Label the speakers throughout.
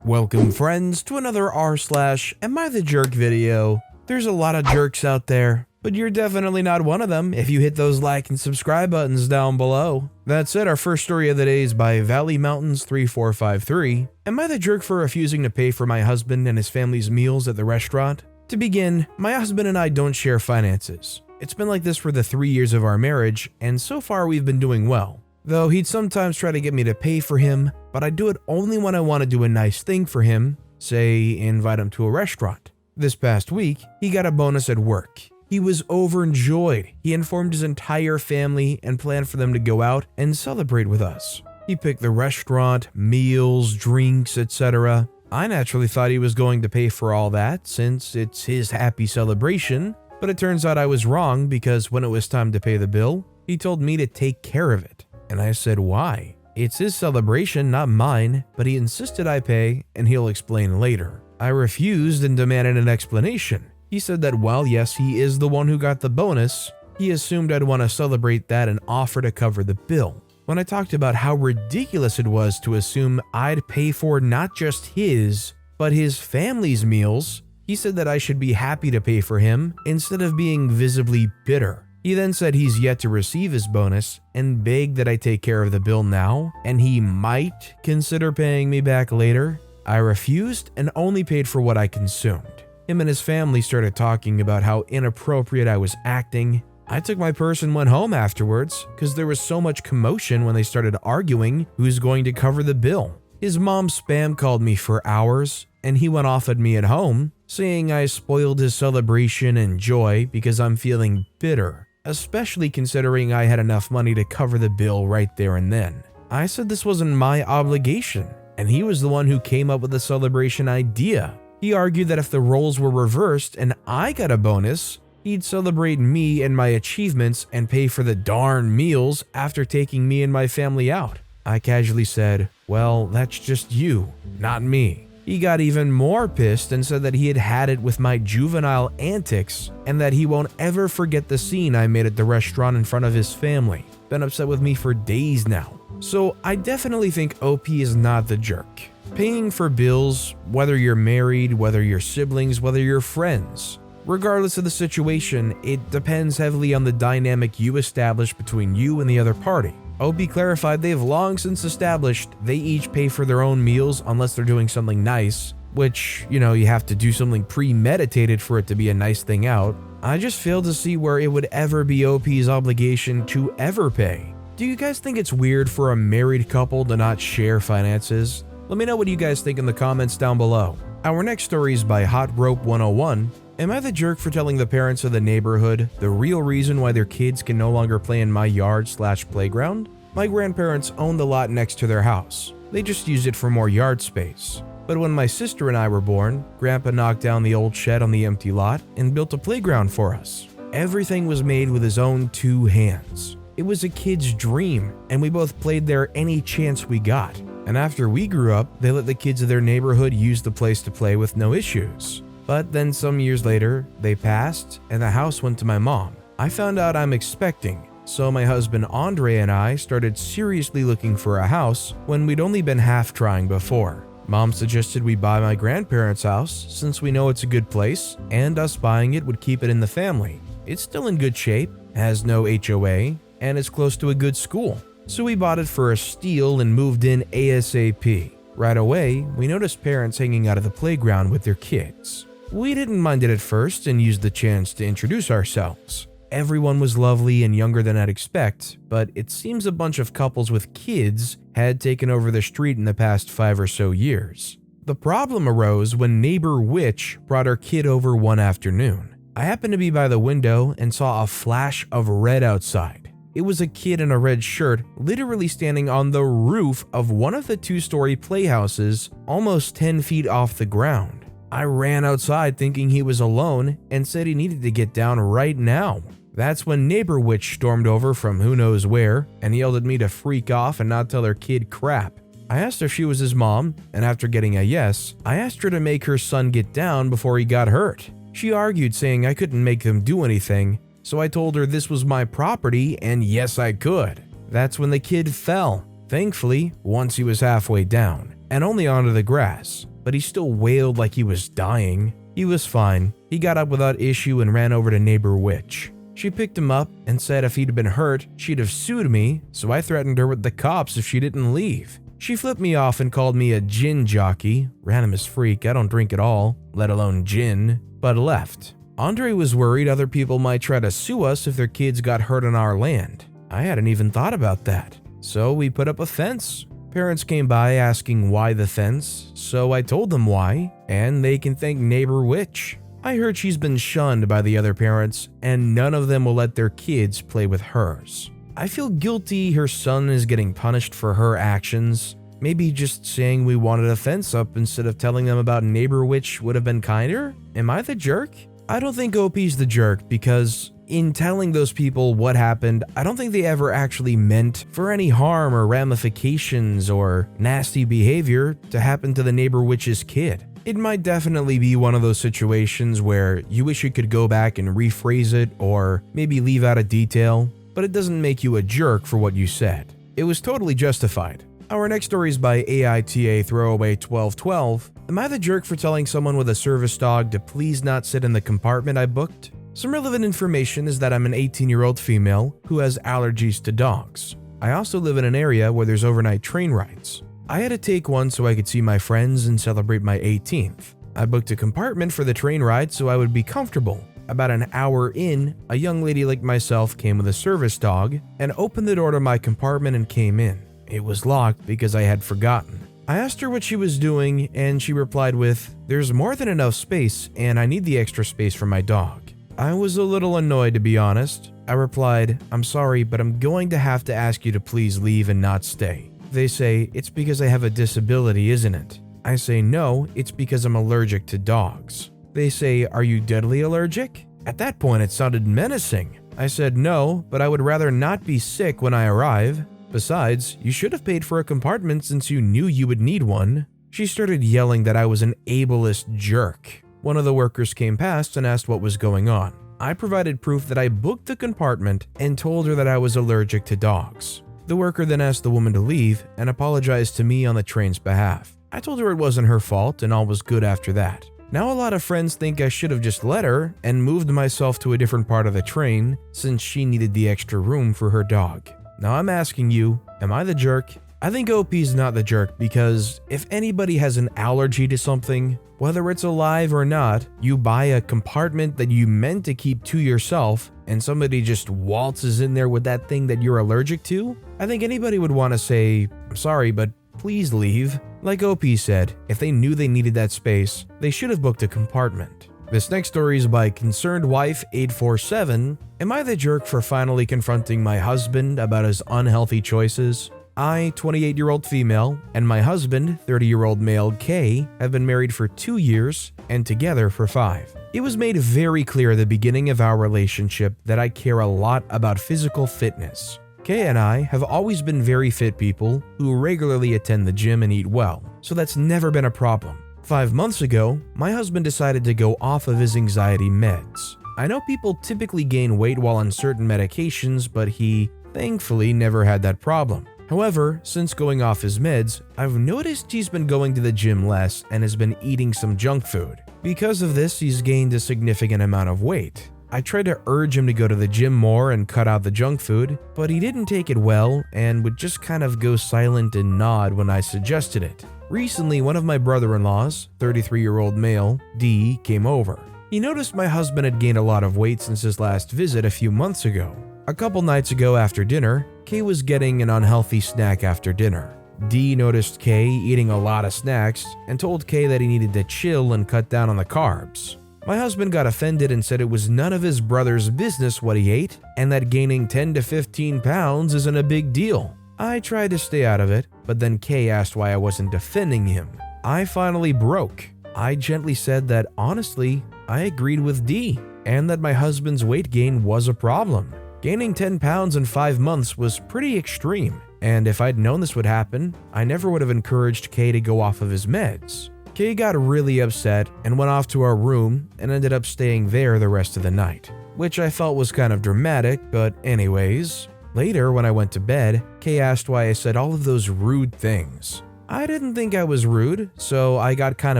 Speaker 1: Welcome friends to another r/AmITheJerk video. There's a lot of jerks out there, but you're definitely not one of them if you hit those like and subscribe buttons down below. That said, our first story of the day is by Valley Mountains 3453. Am I the jerk for refusing to pay for my husband and his family's meals at the restaurant? To begin, my husband and I don't share finances. It's been like this for the 3 years of our marriage, and so far we've been doing well. Though he'd sometimes try to get me to pay for him, but I do it only when I want to do a nice thing for him, say invite him to a restaurant. This past week, he got a bonus at work. He was overjoyed. He informed his entire family and planned for them to go out and celebrate with us. He picked the restaurant, meals, drinks, etc. I naturally thought he was going to pay for all that since it's his happy celebration, but it turns out I was wrong because when it was time to pay the bill, he told me to take care of it. And I said, why? It's his celebration, not mine, but he insisted I pay, and he'll explain later. I refused and demanded an explanation. He said that while yes, he is the one who got the bonus, he assumed I'd want to celebrate that and offer to cover the bill. When I talked about how ridiculous it was to assume I'd pay for not just his, but his family's meals, he said that I should be happy to pay for him instead of being visibly bitter. He then said he's yet to receive his bonus and begged that I take care of the bill now, and he might consider paying me back later. I refused and only paid for what I consumed. Him and his family started talking about how inappropriate I was acting. I took my purse and went home afterwards because there was so much commotion when they started arguing who's going to cover the bill. His mom spam called me for hours, and he went off at me at home, saying I spoiled his celebration and joy because I'm feeling bitter, especially considering I had enough money to cover the bill right there and then. I said this wasn't my obligation, and he was the one who came up with the celebration idea. He argued that if the roles were reversed and I got a bonus, he'd celebrate me and my achievements and pay for the darn meals after taking me and my family out. I casually said, well, that's just you, not me. He got even more pissed and said that he had had it with my juvenile antics and that he won't ever forget the scene I made at the restaurant in front of his family. Been upset with me for days now. So I definitely think OP is not the jerk. Paying for bills, whether you're married, whether you're siblings, whether you're friends. Regardless of the situation, it depends heavily on the dynamic you establish between you and the other party. OP clarified they've long since established they each pay for their own meals unless they're doing something nice, which, you have to do something premeditated for it to be a nice thing out. I just fail to see where it would ever be OP's obligation to ever pay. Do you guys think it's weird for a married couple to not share finances? Let me know what you guys think in the comments down below. Our next story is by Hot Rope 101. Am I the jerk for telling the parents of the neighborhood the real reason why their kids can no longer play in my yard/playground? My grandparents own the lot next to their house. They just use it for more yard space. But when my sister and I were born, Grandpa knocked down the old shed on the empty lot and built a playground for us. Everything was made with his own 2 hands. It was a kid's dream, and we both played there any chance we got. And after we grew up, they let the kids of their neighborhood use the place to play with no issues. But then some years later, they passed and the house went to my mom. I found out I'm expecting, so my husband Andre and I started seriously looking for a house when we'd only been half trying before. Mom suggested we buy my grandparents' house since we know it's a good place and us buying it would keep it in the family. It's still in good shape, has no HOA, and is close to a good school. So we bought it for a steal and moved in ASAP. Right away, we noticed parents hanging out of the playground with their kids. We didn't mind it at first and used the chance to introduce ourselves. Everyone was lovely and younger than I'd expect, but it seems a bunch of couples with kids had taken over the street in the past 5 or so years. The problem arose when neighbor Witch brought her kid over one afternoon. I happened to be by the window and saw a flash of red outside. It was a kid in a red shirt literally standing on the roof of one of the 2-story playhouses almost 10 feet off the ground. I ran outside thinking he was alone and said he needed to get down right now. That's when neighbor Witch stormed over from who knows where and yelled at me to freak off and not tell her kid crap. I asked if she was his mom, and after getting a yes, I asked her to make her son get down before he got hurt. She argued, saying I couldn't make them do anything, so I told her this was my property and yes I could. That's when the kid fell. Thankfully, once he was halfway down, and only onto the grass, but he still wailed like he was dying. He was fine. He got up without issue and ran over to neighbor Witch. She picked him up and said if he'd been hurt, she'd have sued me, so I threatened her with the cops if she didn't leave. She flipped me off and called me a gin jockey, random as freak, I don't drink at all, let alone gin, but left. Andre was worried other people might try to sue us if their kids got hurt on our land. I hadn't even thought about that. So we put up a fence. Parents came by asking why the fence, so I told them why, and they can thank neighbor Witch. I heard she's been shunned by the other parents, and none of them will let their kids play with hers. I feel guilty her son is getting punished for her actions. Maybe just saying we wanted a fence up instead of telling them about neighbor Witch would have been kinder? Am I the jerk? I don't think OP's the jerk because in telling those people what happened, I don't think they ever actually meant for any harm or ramifications or nasty behavior to happen to the neighbor Witch's kid. It might definitely be one of those situations where you wish you could go back and rephrase it or maybe leave out a detail, but it doesn't make you a jerk for what you said. It was totally justified. Our next story is by AITA Throwaway 1212. Am I the jerk for telling someone with a service dog to please not sit in the compartment I booked? Some relevant information is that I'm an 18-year-old female who has allergies to dogs. I also live in an area where there's overnight train rides. I had to take one so I could see my friends and celebrate my 18th. I booked a compartment for the train ride so I would be comfortable. About an hour in, a young lady like myself came with a service dog and opened the door to my compartment and came in. It was locked because I had forgotten. I asked her what she was doing and she replied with, "There's more than enough space and I need the extra space for my dog." I was a little annoyed to be honest. I replied, "I'm sorry, but I'm going to have to ask you to please leave and not stay." They say, "It's because I have a disability, isn't it?" I say, "No, it's because I'm allergic to dogs." They say, "Are you deadly allergic?" At that point, it sounded menacing. I said, "No, but I would rather not be sick when I arrive. Besides, you should have paid for a compartment since you knew you would need one." She started yelling that I was an ableist jerk. One of the workers came past and asked what was going on. I provided proof that I booked the compartment and told her that I was allergic to dogs. The worker then asked the woman to leave and apologized to me on the train's behalf. I told her it wasn't her fault and all was good after that. Now a lot of friends think I should have just let her and moved myself to a different part of the train since she needed the extra room for her dog. Now I'm asking you, am I the jerk? I think OP's not the jerk because if anybody has an allergy to something, whether it's alive or not, you buy a compartment that you meant to keep to yourself and somebody just waltzes in there with that thing that you're allergic to, I think anybody would want to say, "I'm sorry, but please leave." Like OP said, if they knew they needed that space, they should have booked a compartment. This next story is by Concerned Wife 847. Am I the jerk for finally confronting my husband about his unhealthy choices? I, 28-year-old female, and my husband, 30-year-old male K, have been married for 2 years and together for 5. It was made very clear at the beginning of our relationship that I care a lot about physical fitness. Kay and I have always been very fit people who regularly attend the gym and eat well, so that's never been a problem. 5 months ago, my husband decided to go off of his anxiety meds. I know people typically gain weight while on certain medications, but he, thankfully, never had that problem. However, since going off his meds, I've noticed he's been going to the gym less and has been eating some junk food. Because of this, he's gained a significant amount of weight. I tried to urge him to go to the gym more and cut out the junk food, but he didn't take it well and would just kind of go silent and nod when I suggested it. Recently, one of my brother-in-laws, 33-year-old male, D, came over. He noticed my husband had gained a lot of weight since his last visit a few months ago. A couple nights ago after dinner, Kay was getting an unhealthy snack after dinner. D noticed Kay eating a lot of snacks and told Kay that he needed to chill and cut down on the carbs. My husband got offended and said it was none of his brother's business what he ate and that gaining 10 to 15 pounds isn't a big deal. I tried to stay out of it, but then Kay asked why I wasn't defending him. I finally broke. I gently said that honestly, I agreed with D and that my husband's weight gain was a problem. Gaining 10 pounds in 5 months was pretty extreme, and if I'd known this would happen, I never would have encouraged Kay to go off of his meds. Kay got really upset and went off to our room and ended up staying there the rest of the night, which I felt was kind of dramatic, but anyways. Later, when I went to bed, Kay asked why I said all of those rude things. I didn't think I was rude, so I got kind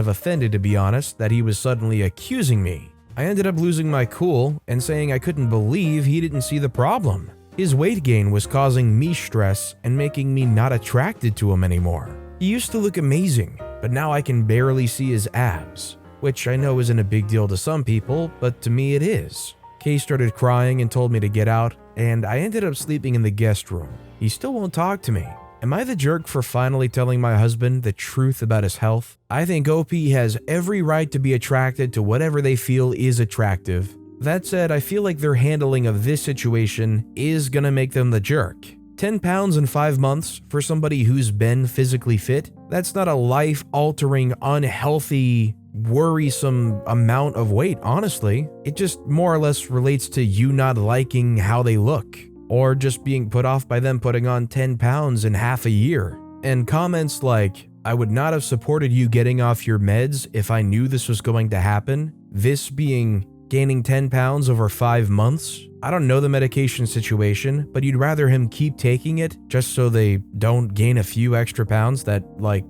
Speaker 1: of offended, to be honest, that he was suddenly accusing me. I ended up losing my cool and saying I couldn't believe he didn't see the problem. His weight gain was causing me stress and making me not attracted to him anymore. He used to look amazing, but now I can barely see his abs, which I know isn't a big deal to some people, but to me it is. Kay started crying and told me to get out, and I ended up sleeping in the guest room. He still won't talk to me. Am I the jerk for finally telling my husband the truth about his health? I think OP has every right to be attracted to whatever they feel is attractive. That said, I feel like their handling of this situation is gonna make them the jerk. 10 pounds in 5 months for somebody who's been physically fit? That's not a life-altering, unhealthy, worrisome amount of weight, honestly. It just more or less relates to you not liking how they look, or just being put off by them putting on 10 pounds in half a year. And comments like, I would not have supported you getting off your meds if I knew this was going to happen. This being gaining 10 pounds over 5 months. I don't know the medication situation, but you'd rather him keep taking it just so they don't gain a few extra pounds that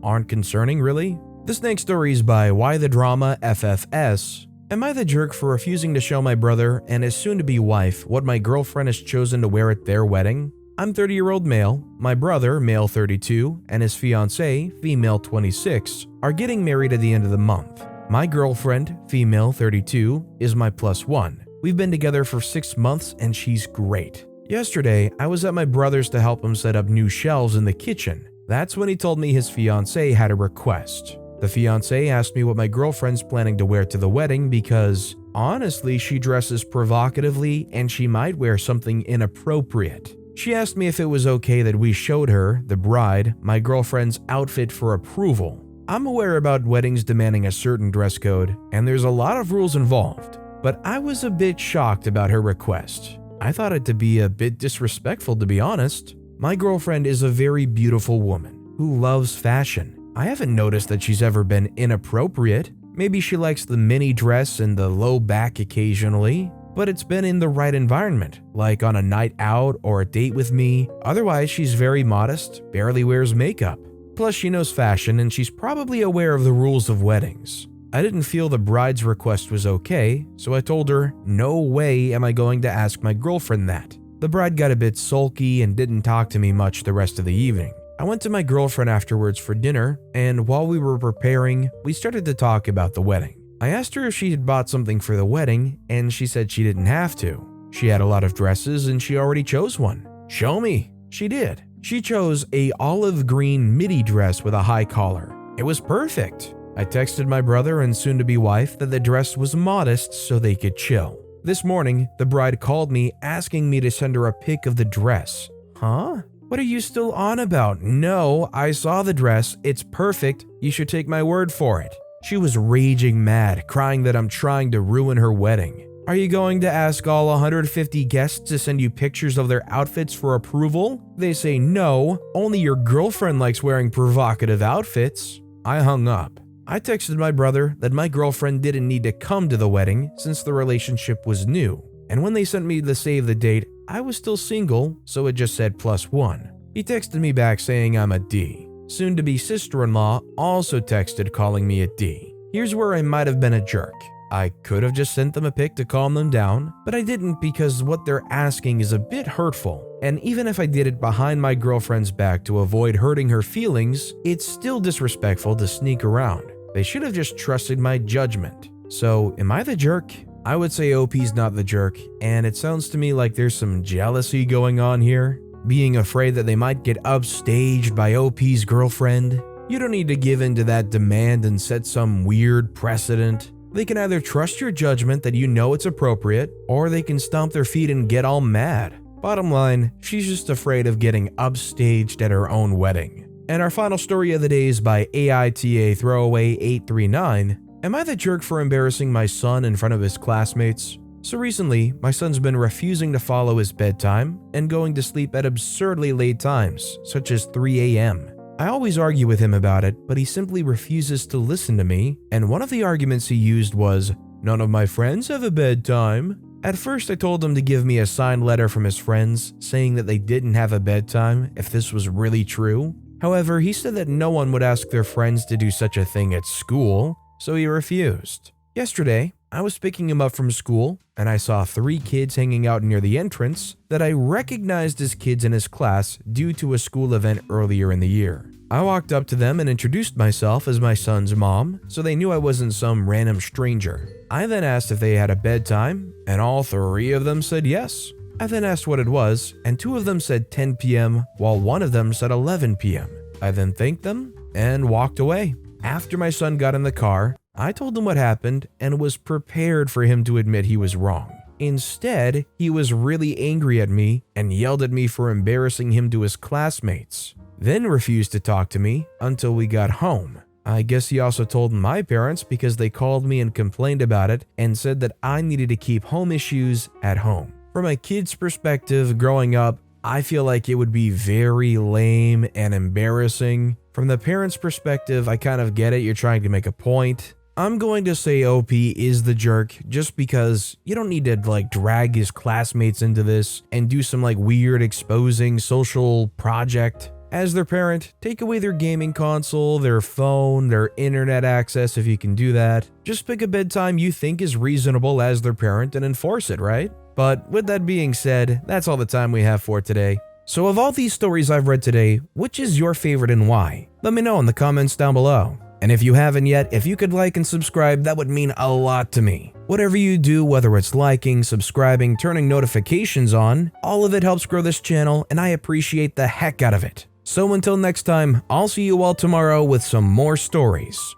Speaker 1: aren't concerning, really? This next story is by Why the Drama FFS. Am I the jerk for refusing to show my brother and his soon-to-be wife what my girlfriend has chosen to wear at their wedding? I'm 30-year-old male, my brother, male 32, and his fiancée, female 26, are getting married at the end of the month. My girlfriend, female 32, is my +1. We've been together for 6 months and she's great. Yesterday, I was at my brother's to help him set up new shelves in the kitchen. That's when he told me his fiancée had a request. The fiancée asked me what my girlfriend's planning to wear to the wedding because, honestly, she dresses provocatively and she might wear something inappropriate. She asked me if it was okay that we showed her, the bride, my girlfriend's outfit for approval. I'm aware about weddings demanding a certain dress code, and there's a lot of rules involved, but I was a bit shocked about her request. I thought it to be a bit disrespectful, to be honest. My girlfriend is a very beautiful woman who loves fashion. I haven't noticed that she's ever been inappropriate. Maybe she likes the mini dress and the low back occasionally, but it's been in the right environment, like on a night out or a date with me. Otherwise, she's very modest, barely wears makeup. Plus, she knows fashion and she's probably aware of the rules of weddings. I didn't feel the bride's request was okay, so I told her, no way am I going to ask my girlfriend that. The bride got a bit sulky and didn't talk to me much the rest of the evening. I went to my girlfriend afterwards for dinner, and while we were preparing, we started to talk about the wedding. I asked her if she had bought something for the wedding, and she said she didn't have to. She had a lot of dresses and she already chose one. Show me. She did. She chose a olive green midi dress with a high collar. It was perfect. I texted my brother and soon-to-be wife that the dress was modest so they could chill. This morning, the bride called me asking me to send her a pic of the dress. Huh? What are you still on about? No, I saw the dress. It's perfect. You should take my word for it. She was raging mad, crying that I'm trying to ruin her wedding. Are you going to ask all 150 guests to send you pictures of their outfits for approval? They say no, only your girlfriend likes wearing provocative outfits. I hung up. I texted my brother that my girlfriend didn't need to come to the wedding since the relationship was new. And when they sent me the save the date, I was still single, so it just said +1. He texted me back saying I'm a D. Soon-to-be sister-in-law also texted calling me a D. Here's where I might have been a jerk. I could have just sent them a pic to calm them down, but I didn't because what they're asking is a bit hurtful. And even if I did it behind my girlfriend's back to avoid hurting her feelings, it's still disrespectful to sneak around. They should have just trusted my judgment. So, am I the jerk? I would say OP's not the jerk, and it sounds to me like there's some jealousy going on here. Being afraid that they might get upstaged by OP's girlfriend. You don't need to give in to that demand and set some weird precedent. They can either trust your judgment that you know it's appropriate, or they can stomp their feet and get all mad. Bottom line, she's just afraid of getting upstaged at her own wedding. And our final story of the day is by AITA Throwaway 839. Am I the jerk for embarrassing my son in front of his classmates? So recently, my son's been refusing to follow his bedtime and going to sleep at absurdly late times, such as 3 a.m. I always argue with him about it, but he simply refuses to listen to me, and one of the arguments he used was, "None of my friends have a bedtime." At first, I told him to give me a signed letter from his friends saying that they didn't have a bedtime if this was really true. However, he said that no one would ask their friends to do such a thing at school, so he refused. Yesterday, I was picking him up from school, and I saw 3 kids hanging out near the entrance that I recognized as kids in his class due to a school event earlier in the year. I walked up to them and introduced myself as my son's mom, so they knew I wasn't some random stranger. I then asked if they had a bedtime, and all 3 of them said yes. I then asked what it was, and 2 of them said 10 p.m., while 1 of them said 11 p.m. I then thanked them and walked away. After my son got in the car, I told him what happened and was prepared for him to admit he was wrong. Instead, he was really angry at me and yelled at me for embarrassing him to his classmates, then refused to talk to me until we got home. I guess he also told my parents because they called me and complained about it and said that I needed to keep home issues at home. From a kid's perspective, growing up, I feel like it would be very lame and embarrassing. From the parents' perspective, I kind of get it, you're trying to make a point. I'm going to say OP is the jerk just because you don't need to drag his classmates into this and do some weird exposing social project. As their parent, take away their gaming console, their phone, their internet access if you can do that. Just pick a bedtime you think is reasonable as their parent and enforce it, right? But with that being said, that's all the time we have for today. So of all these stories I've read today, which is your favorite and why? Let me know in the comments down below. And if you haven't yet, if you could like and subscribe, that would mean a lot to me. Whatever you do, whether it's liking, subscribing, turning notifications on, all of it helps grow this channel and I appreciate the heck out of it. So until next time, I'll see you all tomorrow with some more stories.